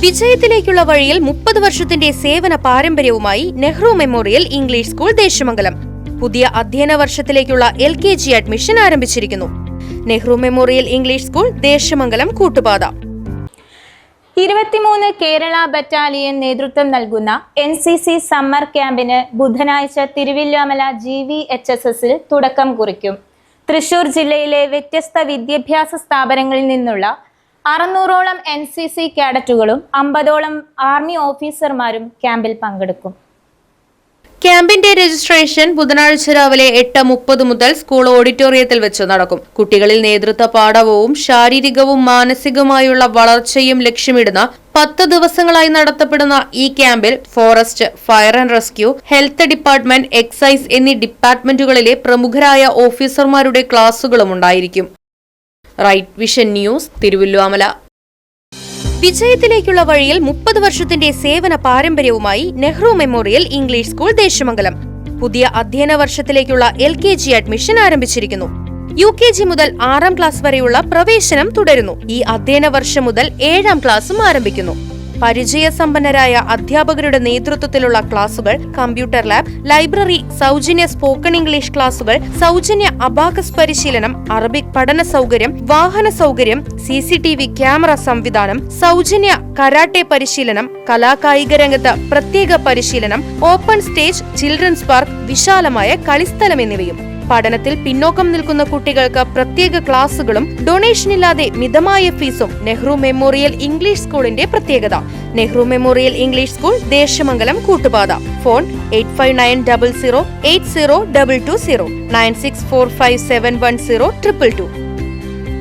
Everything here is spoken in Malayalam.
വിജയത്തിലേക്കുള്ള വഴിയിൽ 30 വർഷത്തിന്റെ സേവന പാരമ്പര്യവുമായി Nehru memorial English school Desamangalam പുതിയ അധ്യയന വർഷത്തിലേക്കുള്ള LKG അഡ്മിഷൻ ആരംഭിച്ചിരിക്കുന്നു. Nehru memorial English school Desamangalam Koottupatha. 23 Kerala battalion നേതൃത്വം നൽകുന്ന NCC സമ്മർ ക്യാമ്പിന് ബുധനാഴ്ച തിരുവല്ലോമല GVHSSൽ തുടക്കം കുറിക്കും. തൃശൂർ ജില്ലയിലെ വ്യത്യസ്ത വിദ്യാഭ്യാസ സ്ഥാപനങ്ങളിൽ നിന്നുള്ള 600ഓളം NCC കാഡറ്റുകളും 50ഓളം ആർമി ഓഫീസർമാരും ക്യാമ്പിൽ പങ്കെടുക്കും. ക്യാമ്പിന്റെ രജിസ്ട്രേഷൻ ബുധനാഴ്ച രാവിലെ 8:30 മുതൽ സ്കൂൾ ഓഡിറ്റോറിയത്തിൽ വെച്ച് നടക്കും. കുട്ടികളിൽ നേതൃത്വ പാഠവും ശാരീരികവും മാനസികവുമായുള്ള വളർച്ചയും ലക്ഷ്യമിടുന്ന 10 ദിവസങ്ങളായി നടത്തപ്പെടുന്ന ഈ ക്യാമ്പിൽ forest, fire and rescue, health department, excise എന്നീ ഡിപ്പാർട്ട്മെന്റുകളിലെ പ്രമുഖരായ ഓഫീസർമാരുടെ ക്ലാസുകളും ഉണ്ടായിരിക്കും. Right vision news, Thiruvilwamala. വിജയത്തിലേക്കുള്ള വഴിയിൽ 30 വർഷത്തിന്റെ സേവന പാരമ്പര്യവുമായി Nehru memorial English school Desamangalam പുതിയ അധ്യയന വർഷത്തിലേക്കുള്ള LKG അഡ്മിഷൻ ആരംഭിച്ചിരിക്കുന്നു. UKG മുതൽ 6ാം ക്ലാസ് വരെയുള്ള പ്രവേശനം തുടരുന്നു. ഈ അധ്യയന വർഷം മുതൽ 7ാം ക്ലാസും ആരംഭിക്കുന്നു. പരിചയസമ്പന്നരായ അധ്യാപകരുടെ നേതൃത്വത്തിലുള്ള ക്ലാസുകൾ, കമ്പ്യൂട്ടർ ലാബ്, ലൈബ്രറി, സൗജന്യ സ്പോക്കൺ ഇംഗ്ലീഷ് ക്ലാസുകൾ, സൗജന്യ അബാക്കസ് പരിശീലനം, അറബിക് പഠന സൗകര്യം, വാഹന സൗകര്യം, CCTV ക്യാമറ സംവിധാനം, സൗജന്യ കരാട്ടെ പരിശീലനം, കലാകായിക രംഗത്ത് പ്രത്യേക പരിശീലനം, ഓപ്പൺ സ്റ്റേജ്, ചിൽഡ്രൻസ് പാർക്ക്, വിശാലമായ കളിസ്ഥലം എന്നിവയും. പഠനത്തിൽ പിന്നോക്കം നിൽക്കുന്ന കുട്ടികൾക്ക് പ്രത്യേക ക്ലാസുകളും ഡൊണേഷൻ ഇല്ലാതെ മിതമായ ഫീസും നെഹ്റു മെമ്മോറിയൽ ഇംഗ്ലീഷ് സ്കൂളിന്റെ പ്രത്യേകത. Nehru memorial English school Desamangalam Koottupatha. Phone 8590080220 9645710222.